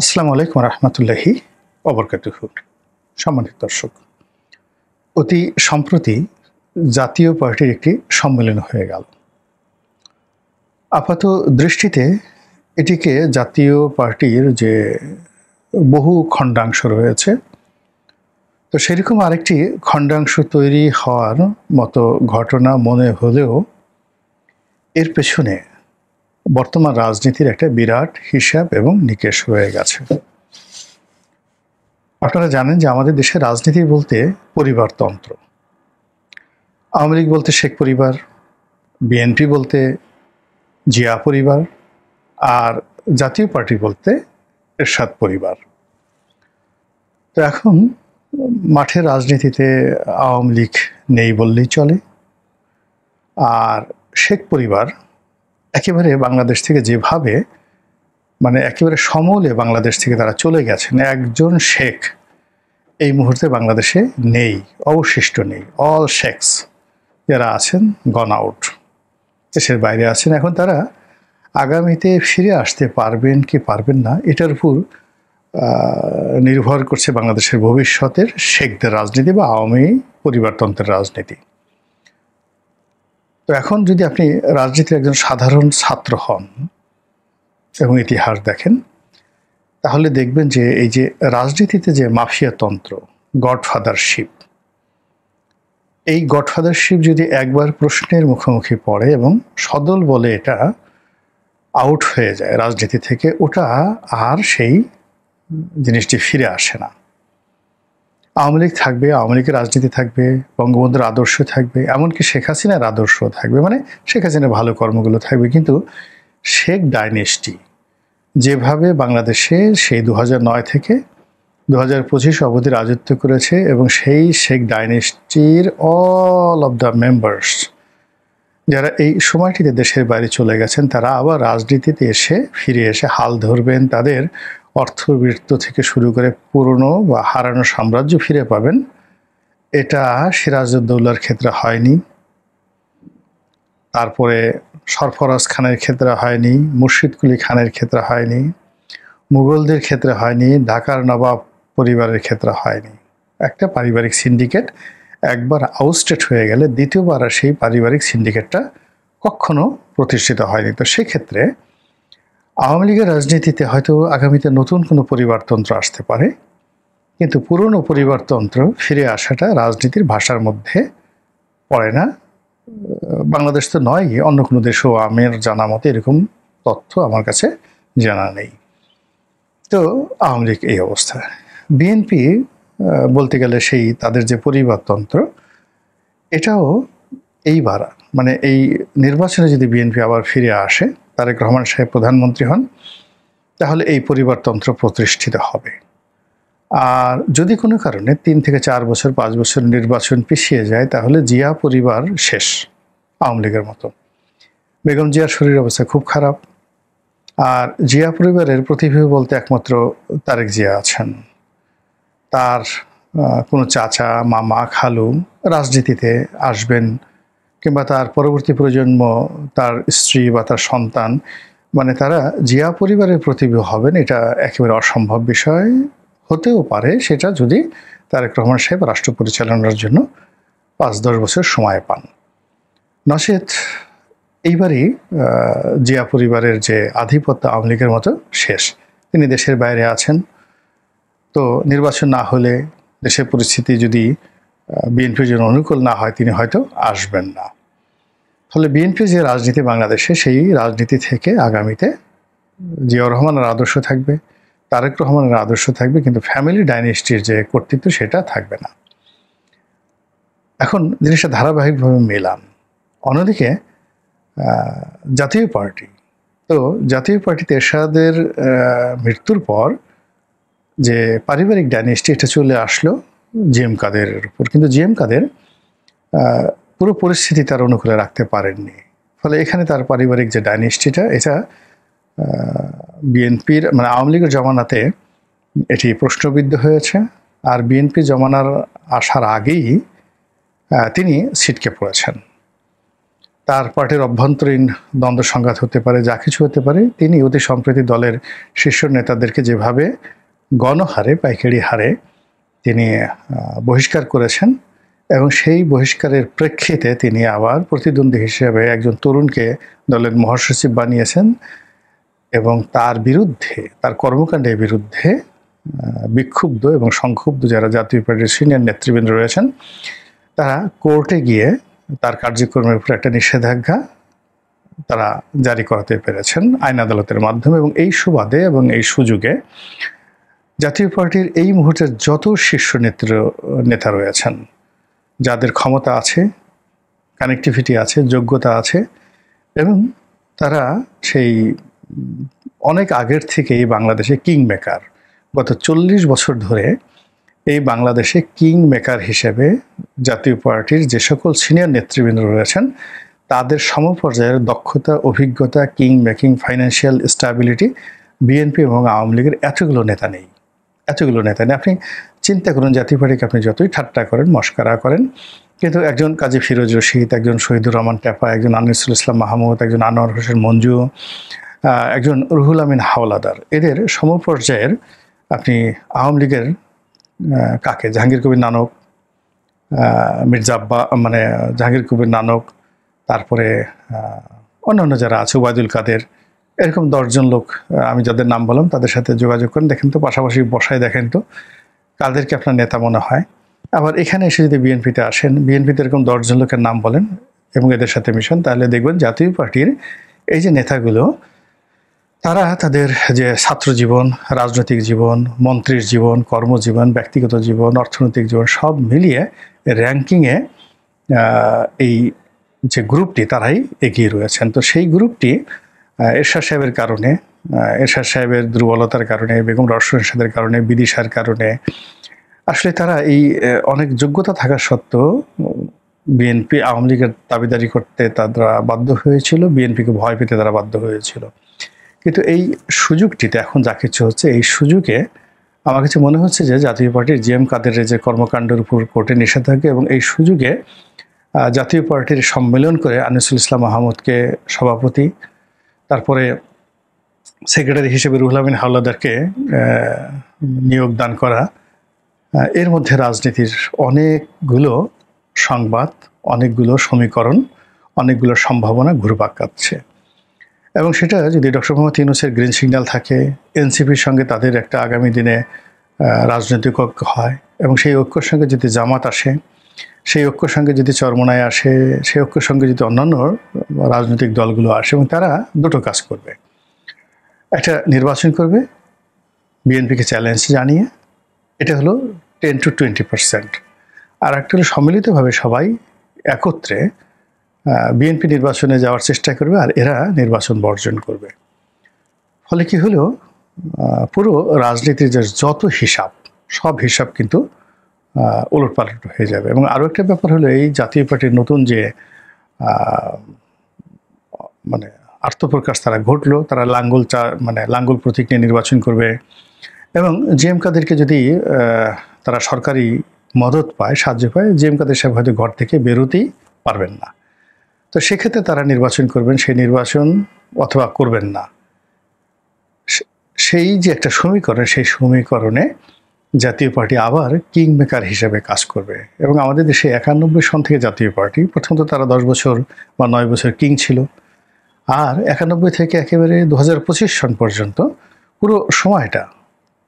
আসসালামু আলাইকুম রহমতুল্লাহি ওবরকাতুহু। সম্মানিত দর্শক, অতি সম্প্রতি জাতীয় পার্টির একটি সম্মেলন হয়ে গেল। আপাত দৃষ্টিতে এটিকে জাতীয় পার্টির যে বহু খণ্ডাংশ রয়েছে, তো সেরকম আরেকটি খণ্ডাংশ তৈরি হওয়ার মতো ঘটনা মনে হলেও এর পেছনে বর্তমান রাজনীতির একটা বিরাট হিসাব এবং নিকেশ রয়ে গেছে। আপনারা জানেন যে আমাদের দেশে রাজনীতি বলতে পরিবারতন্ত্র। আওয়ামী লীগ বলতে শেখ পরিবার, বিএনপি বলতে জিয়া পরিবার, আর জাতীয় পার্টি বলতে এরশাদ পরিবার। তো এখন মাঠের রাজনীতিতে আওয়ামী লীগ নেই বললেই চলে। আর শেখ পরিবার একেবারে বাংলাদেশ থেকে যেভাবে একেবারে সমূলে বাংলাদেশ থেকে তারা চলে গেছেন, একজন শেখ এই মুহূর্তে বাংলাদেশে নেই, অবশিষ্ট নেই। অল শেখস যারা আছেন গন আউট, দেশের বাইরে আছেন। এখন তারা আগামীতে ফিরে আসতে পারবেন কি পারবেন না, এটার উপর নির্ভর করছে বাংলাদেশের ভবিষ্যতের শেখদের রাজনীতি বা আওয়ামী পরিবারতন্ত্রের রাজনীতি। তো এখন যদি আপনি রাজনীতির একজন সাধারণ ছাত্র হন এবং ইতিহাস দেখেন, তাহলে দেখবেন যে এই যে রাজনীতিতে যে মাফিয়াতন্ত্র, গডফাদারশিপ, এই গডফাদারশিপ যদি একবার প্রশ্নের মুখোমুখি পড়ে এবং সদল বলে এটা আউট হয়ে যায় রাজনীতি থেকে, ওটা আর সেই জিনিসটি ফিরে আসে না। আওয়ামী লীগ থাকবে, আওয়ামী লীগের রাজনীতি থাকবে, বঙ্গবন্ধুর আদর্শ থাকবে, এমনকি শেখ হাসিনার আদর্শ থাকবে, শেখ হাসিনার ভালো কর্মগুলো থাকবে। কিন্তু শেখ ডাইনেস্টি যেভাবে বাংলাদেশে সেই 2009 থেকে 2025 অবধি রাজত্ব করেছে, এবং সেই শেখ ডাইনেস্টির অল অব দ্য মেম্বার্স যারা এই সময়টিতে দেশের বাইরে চলে গেছেন, তারা আবার রাজনীতিতে ফিরে এসে হাল ধরবেন। তাদের অর্থবৃত্ত থেকে শুরু করে পুরনো বা হারানো সাম্রাজ্য ফিরে পাবেন। এটা সিরাজউদ্দৌলার ক্ষেত্রে হয়নি, তারপরে সরফরাজ খানের ক্ষেত্রে হয়নি, মুর্শিদ কুলি খানের ক্ষেত্রে হয়নি, মুঘলদের ক্ষেত্রে হয়নি, ঢাকার নবাব পরিবারের ক্ষেত্রে হয়নি। একটা পারিবারিক সিন্ডিকেট একবার আউটস্টেট হয়ে গেলে দ্বিতীয়বার আর সেই পারিবারিক সিন্ডিকেটটা কখনো প্রতিষ্ঠিত হয়নি। তো সেক্ষেত্রে আওয়ামী লীগের রাজনীতিতে হয়তো আগামীতে নতুন কোনো পরিবারতন্ত্র আসতে পারে, কিন্তু পুরনো পরিবারতন্ত্র ফিরে আসাটা রাজনীতির ভাষার মধ্যে পড়ে না। বাংলাদেশ তো নয়, অন্য কোনো দেশও আমের জানা মতে এরকম তথ্য আমার কাছে জানা নেই। তো আওয়ামী লীগ এই অবস্থা। বিএনপি বলতে গেলে সেই তাদের যে পরিবারতন্ত্র, এটাও এইবার এই নির্বাচনে যদি বিএনপি আবার ফিরে আসে, তারেক রহমান সাহেব প্রধানমন্ত্রী হন, তাহলে এই পরিবারতন্ত্র প্রতিষ্ঠিত হবে। আর যদি কোনো কারণে 3 থেকে 4 বছর 5 বছর নির্বাচন পিছিয়ে যায়, তাহলে জিয়া পরিবার শেষ আওয়ামী লীগের মতো। বেগম জিয়ার শরীর অবস্থা খুব খারাপ। আর জিয়া পরিবারের প্রতিভা বলতে একমাত্র তারেক জিয়া আছেন। তার কোনো চাচা, মামা, খালু রাজনীতিতে আসবেন, কিংবা তার পরবর্তী প্রজন্ম, তার স্ত্রী বা তার সন্তান, তারা জিয়া পরিবারের প্রতিভা হবেন, এটা একেবারে অসম্ভব বিষয়। হতেও পারে সেটা যদি তারেক রহমান সাহেব রাষ্ট্র পরিচালনার জন্য 5-10 বছর সময় পান। নচেত এইবারই জিয়া পরিবারের যে আধিপত্য আওয়ামী লীগের মতো শেষ। তিনি দেশের বাইরে আছেন, তো নির্বাচন না হলে, দেশের পরিস্থিতি যদি বিএনপির জন্য অনুকূল না হয়, তিনি হয়তো আসবেন না। ফলে বিএনপি যে রাজনীতি বাংলাদেশে, সেই রাজনীতি থেকে আগামীতে জিয়াউর রহমানের আদর্শ থাকবে, তারেক রহমানের আদর্শ থাকবে, কিন্তু ফ্যামিলি ডাইনেস্টির যে কর্তৃত্ব সেটা থাকবে না। এখন জিনিসটা ধারাবাহিকভাবে মেলান। অন্যদিকে জাতীয় পার্টি, তো জাতীয় পার্টিতে এরশাদের মৃত্যুর পর যে পারিবারিক ডাইনেস্টি, এটা চলে আসলো জিএম কাদেরের উপর। কিন্তু জিএম কাদের পুরো পরিস্থিতি তার অনুকূলে রাখতে পারেননি। ফলে এখানে তার পারিবারিক যে ডাইনেস্টিটা, এটা বিএনপির আওয়ামী লীগের জমানাতে এটি প্রশ্নবিদ্ধ হয়েছে। আর বিএনপি জমানার আসার আগেই তিনি ছিটকে পড়েছেন। তার পার্টির অভ্যন্তরীণ দ্বন্দ্ব সংঘাত হতে পারে, যা কিছু হতে পারে, তিনি অতি সম্প্রতি দলের শীর্ষ নেতাদেরকে যেভাবে গণহারে পাইকারি হারে তিনি বহিষ্কার করেছেন এবং সেই বহিষ্কারের প্রেক্ষিতে তিনি আবার প্রতিদ্বন্দ্বী হিসেবে একজন তরুণকে দলের মহাসচিব বানিয়েছেন এবং তার বিরুদ্ধে, তার কর্মকাণ্ডের বিরুদ্ধে বিক্ষুব্ধ এবং সংক্ষুব্ধ যারা জাতীয় পার্টির সিনিয়র নেতৃবৃন্দ রয়েছেন তারা কোর্টে গিয়ে তার কার্যক্রমের উপর একটা নিষেধাজ্ঞা তারা জারি করাতে পেরেছেন আইন আদালতের মাধ্যমে। এবং এই সুবাদে এবং এই সুযোগে জাতীয় পার্টির এই মুহূর্তের যত শীর্ষ নেতা রয়েছেন, যাদের ক্ষমতা আছে, কানেক্টিভিটি আছে, যোগ্যতা আছে এবং তারা সেই অনেক আগের থেকেই বাংলাদেশে কিং মেকার, গত 40 বছর ধরে এই বাংলাদেশে কিং মেকার হিসেবে জাতীয় পার্টির যে সকল সিনিয়র নেতৃবৃন্দ রয়েছেন তাদের সমপর্যায়ের দক্ষতা, অভিজ্ঞতা, king making, financial stability BNP এবং আওয়ামী লীগের এতগুলো নেতা নেই। আপনি চিন্তা করুন, জাতীয় পার্টিকে আপনি যতই ঠাট্টা করেন, মস্করা করেন, কিন্তু একজন কাজী ফিরোজ রশিদ, একজন শহীদুর রহমান টেপা, একজন আনিসুল ইসলাম মাহমুদ, একজন আনোয়ার হোসেন মঞ্জু, একজন রুহুল আমিন হাওলাদার, এদের সমপর্যায়ের আপনি আওয়ামী লীগের কাকে, জাহাঙ্গীর কবির নানক, মির্জা আব্বা, মানে জাহাঙ্গীর কবির নানক, তারপরে অন্যান্য যারা আছে, ওবায়দুল কাদের, এরকম 10 জন লোক আমি যাদের নাম বললাম তাদের সাথে যোগাযোগ করেন, দেখেন তো পাশাপাশি বসায় দেখেন তো কাদেরকে আপনার নেতা মনে হয়। আবার এখানে এসে যদি বিএনপিতে আসেন, বিএনপিতে এরকম 10 জন লোকের নাম বলেন এবং এদের সাথে মিশন, তাহলে দেখবেন জাতীয় পার্টির এই যে নেতাগুলো তারা তাদের যে ছাত্র জীবন, রাজনৈতিক জীবন, মন্ত্রীর জীবন, কর্মজীবন, ব্যক্তিগত জীবন, অর্থনৈতিক জীবন সব মিলিয়ে র্যাঙ্কিংয়ে এই যে গ্রুপটি তারাই এগিয়ে রয়েছেন। তো সেই গ্রুপটি এরশাদ সাহেবের কারণে, এরশাদ সাহেবের দুর্বলতার কারণে, বেগম রওশন এরশাদের কারণে, বিদিশার কারণে আসলে তারা এই অনেক যোগ্যতা থাকা সত্ত্বেও বিএনপি আওয়ামী লীগের দাবিদারি করতে তারা বাধ্য হয়েছিল, বিএনপিকে ভয় পেতে তারা বাধ্য হয়েছিল। কিন্তু এই সুযোগটিতে এখন যা কিছু হচ্ছে, এই সুযোগে আমার কাছে মনে হচ্ছে যে জাতীয় পার্টির জিএম কাদেরের যে কর্মকাণ্ডের উপর কোর্টে নিষেধাজ্ঞা এবং এই সুযোগে জাতীয় পার্টির সম্মেলন করে আনিসুল ইসলাম মাহমুদকে সভাপতি, তারপরে সেক্রেটারি হিসেবে রুহুল আমিন হাওলাদারকে নিয়োগ দান করা, এর মধ্যে রাজনীতির অনেকগুলো সংবাদ, অনেকগুলো সমীকরণ, অনেকগুলো সম্ভাবনা ঘুরপাক খাচ্ছে। এবং সেটা যদি ডক্টর মোহাম্মদ ইউনূসের গ্রিন সিগন্যাল থাকে, এনসিপির সঙ্গে তাদের একটা আগামী দিনে রাজনৈতিক ঐক্য হয় এবং সেই ঐক্যর সঙ্গে যদি জামাত আসে, সেই ঐক্যর সঙ্গে যদি চরমোনাই আসে, সেই ঐক্যর সঙ্গে যদি অন্যান্য রাজনৈতিক দলগুলো আসে এবং তারা দুটো কাজ করবে, একটা নির্বাচন করবে বিএনপিকে চ্যালেঞ্জ জানিয়ে, এটা হলো 10 to 20%, আর একটা হলো সম্মিলিতভাবে সবাই একত্রে বিএনপি নির্বাচনে যাওয়ার চেষ্টা করবে আর এরা নির্বাচন বর্জন করবে। ফলে কি হলো, পুরো রাজনীতির যে যত হিসাব, সব হিসাব কিন্তু উলটপালট হয়ে যাবে। এবং আরও একটা ব্যাপার হলো, এই জাতীয় পার্টির নতুন যে মানে আত্মপ্রকাশ তারা ঘটলো, তারা লাঙ্গল প্রতীক নিয়ে নির্বাচন করবে এবং জিএম কাদেরকে যদি তারা সরকারি মদত পায়, সাহায্য পায়, জিএম কাদের সাহেব হয়তো ঘর থেকে বেরোতেই পারবেন না। তো সেক্ষেত্রে তারা নির্বাচন করবেন, সেই নির্বাচন অথবা করবেন না, সেই যে একটা সমীকরণ, সেই সমীকরণে জাতীয় পার্টি আবার কিং মেকার হিসেবে কাজ করবে। এবং আমাদের দেশে 91 সন থেকে জাতীয় পার্টি, প্রথমত তারা 10 বছর বা 9 বছর কিং ছিল, আর 91 থেকে একেবারে 2025 সন পর্যন্ত পুরো সময়টা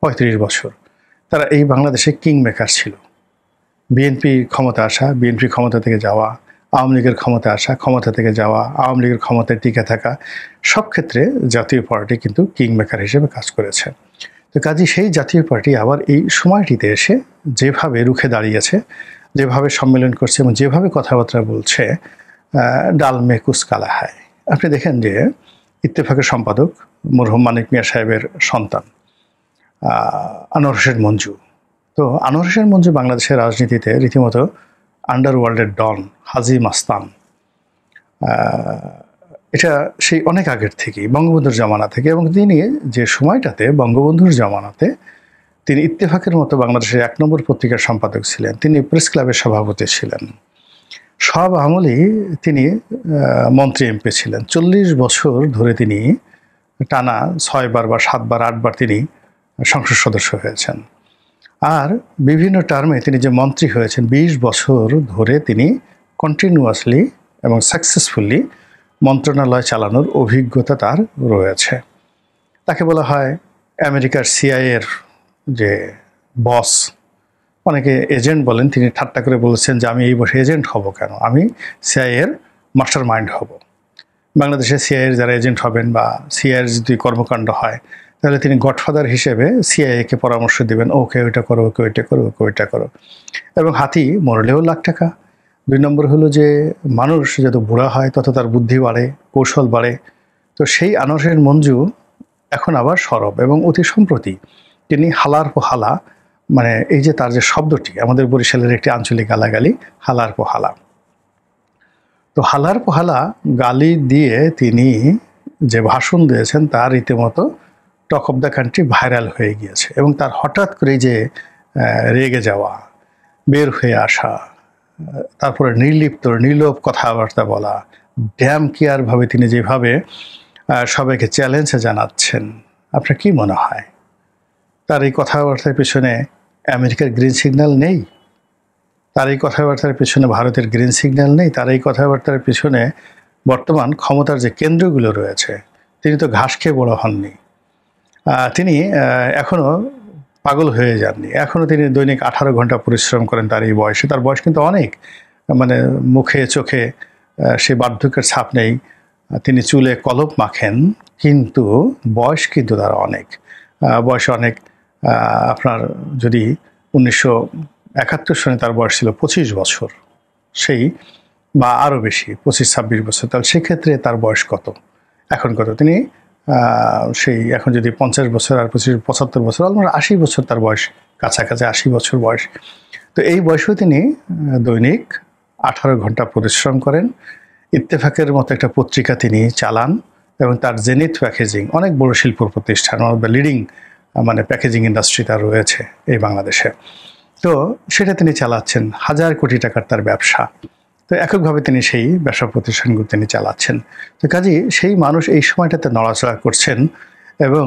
35 বছর তারা এই বাংলাদেশে কিং মেকার ছিল। বিএনপি ক্ষমতা আসা, বিএনপি ক্ষমতা থেকে যাওয়া, আওয়ামী লীগের ক্ষমতা আসা, ক্ষমতা থেকে যাওয়া, আওয়ামী লীগের ক্ষমতায় টিকে থাকা, সব ক্ষেত্রে জাতীয় পার্টি কিন্তু কিং মেকার হিসেবে কাজ করেছে। তো কাজে সেই জাতীয় পার্টি আবার এই সময়টিতে এসে যেভাবে রুখে দাঁড়িয়েছে, যেভাবে সম্মেলন করছে এবং যেভাবে কথাবার্তা বলছে, ডাল মে কুছ কালা হায়। আপনি দেখেন যে ইত্তেফাকের সম্পাদক মরহুম মানিক মিয়া সাহেবের সন্তান আনোয়ার হোসেন মঞ্জু, তো আনোয়ার হোসেন মঞ্জু বাংলাদেশের রাজনীতিতে রীতিমতো আন্ডারওয়ার্ল্ডের ডন, হাজি মাস্তান। এটা সেই অনেক আগের থেকেই, বঙ্গবন্ধুর জামানা থেকে, এবং তিনি যে সময়টাতে বঙ্গবন্ধুর জামানাতে তিনি ইত্তেফাকের মতো বাংলাদেশের 1 নম্বর পত্রিকার সম্পাদক ছিলেন, তিনি প্রেস ক্লাবের সভাপতি ছিলেন, সব আমলেই তিনি মন্ত্রী এমপি ছিলেন। 40 বছর ধরে তিনি টানা 6 বার বা 7 বার 8 বার তিনি সংসদ সদস্য হয়েছেন। আর বিভিন্ন টার্মে তিনি যে মন্ত্রী হয়েছেন 20 বছর ধরে তিনি কন্টিনিউয়াসলি এবং সাকসেসফুলি মন্ত্রণালয় চালানোর অভিজ্ঞতা তার রয়েছে। তাকে বলা হয় আমেরিকার সিআইএর যে বস, অনেকে এজেন্ট বলেন, তিনি ঠাট্টা করে বলেছেন যে আমি এই বসে এজেন্ট হব কেন, আমি সিআইএর মাস্টার মাইন্ড হব। বাংলাদেশে সিআইএর যারা এজেন্ট হবেন বা সিআইএর যদি কর্মকাণ্ড হয় তাহলে তিনি গডফাদার হিসেবে সিআইএকে পরামর্শ দেবেন, ওকে ওইটা করো, ওকে ওইটা করো, ওকে ওইটা করো। এবং হাতি মরলেও লাখ টাকা। 2 নম্বর হলো যে মানুষ যত বুড়া হয় তত তার বুদ্ধি বাড়ে, কৌশল বাড়ে। তো সেই আনসের মঞ্জু এখন আবার সরব এবং অতি সম্প্রতি তিনি হালার পোহালা, মানে এই যে তার যে শব্দটি, আমাদের বরিশালের একটি আঞ্চলিক গালাগালি হালার পোহালা। তো হালার পোহালা গালি দিয়ে তিনি যে ভাষণ দিয়েছেন তা রীতিমতো talk of the country viral হয়ে গিয়েছে। এবং তার হঠাৎ করে যে রেগে যাওয়া, বের হয়ে আসা, তারপরে নির্লোভ কথাবার্তা বলা, ড্যাম কেয়ারভাবে তিনি যেভাবে সবাইকে চ্যালেঞ্জ জানাচ্ছেন, আপনার কি মনে হয় তার এই কথাবার্তার পিছনে আমেরিকার গ্রিন সিগন্যাল নেই? তার এই কথাবার্তার পিছনে ভারতের গ্রিন সিগন্যাল নেই? তার এই কথাবার্তার পিছনে বর্তমান ক্ষমতার যে কেন্দ্রগুলো রয়েছে, তিনি তো ঘাস খেয়ে বড় হননি। তিনি এখনও পাগল হয়ে যাননি। এখনও তিনি দৈনিক 18 ঘন্টা পরিশ্রম করেন তার এই বয়সে। তার বয়স কিন্তু অনেক, মানে মুখে চোখে সে বার্ধক্যের ছাপ নেই। তিনি চুলে কলপ মাখেন, কিন্তু বয়স কিন্তু তার অনেক। বয়স অনেক। আপনার যদি 1971 সনে তার বয়স ছিল 25 বছর, সেই বা আরও বেশি 25-26 বছর, তাহলে সেক্ষেত্রে তার বয়স কত, এখন কত? তিনি সেই এখন যদি 50 বছর আর 75 বছর, অলমোস্ট 80 বছর তার বয়স, কাছাকাছি 80 বছর বয়স। তো এই বয়সেও তিনি দৈনিক 18 ঘন্টা পরিশ্রম করেন। ইত্তেফাকের মতো একটা পত্রিকা তিনি চালান এবং তার জেনিথ প্যাকেজিং, অনেক বড় শিল্প প্রতিষ্ঠান, ওয়ান অফ দ্য লিডিং মানে প্যাকেজিং ইন্ডাস্ট্রি তার রয়েছে এই বাংলাদেশে। তো সেটা তিনি চালাচ্ছেন, 1000 কোটি টাকার তার ব্যবসা। তো এককভাবে তিনি সেই ব্যবসা প্রতিষ্ঠানগুলো তিনি চালাচ্ছেন। তো কাজেই সেই মানুষ এই সময়টাতে নড়াচড়া করছেন এবং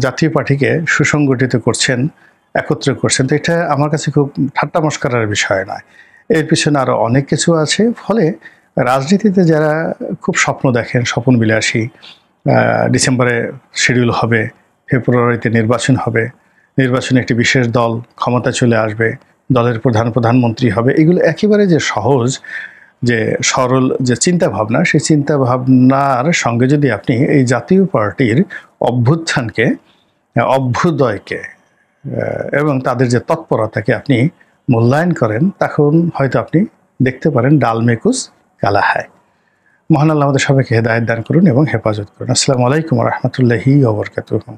জাতীয় পার্টিকে সুসংগঠিত করছেন, একত্র করছেন। তো এটা আমার কাছে খুব ঠাট্টা মস্করার বিষয় নয়, এর পিছনে আরও অনেক কিছু আছে। ফলে রাজনীতিতে যারা খুব স্বপ্ন দেখেন, স্বপ্ন বিলাসী, ডিসেম্বরে শিডিউল হবে, ফেব্রুয়ারিতে নির্বাচন হবে, নির্বাচনে একটি বিশেষ দল ক্ষমতা চলে আসবে, দলের প্রধানমন্ত্রী হবে, এগুলো একেবারে যে সহজ, যে সরল যে চিন্তাভাবনা, সেই চিন্তাভাবনার সঙ্গে যদি আপনি এই জাতীয় পার্টির অভ্যুত্থানকে, অভ্যুদয়কে এবং তাদের যে তৎপরতাকে আপনি মূল্যায়ন করেন, তখন হয়তো আপনি দেখতে পারেন ডাল মেকুস কালা হায়। মহান আল্লাহ আমাদের সবাইকে হেদায়েত দান করুন এবং হেফাজত করুন। আসসালামু আলাইকুম ওয়া রাহমাতুল্লাহি ওয়া বারাকাতুহু।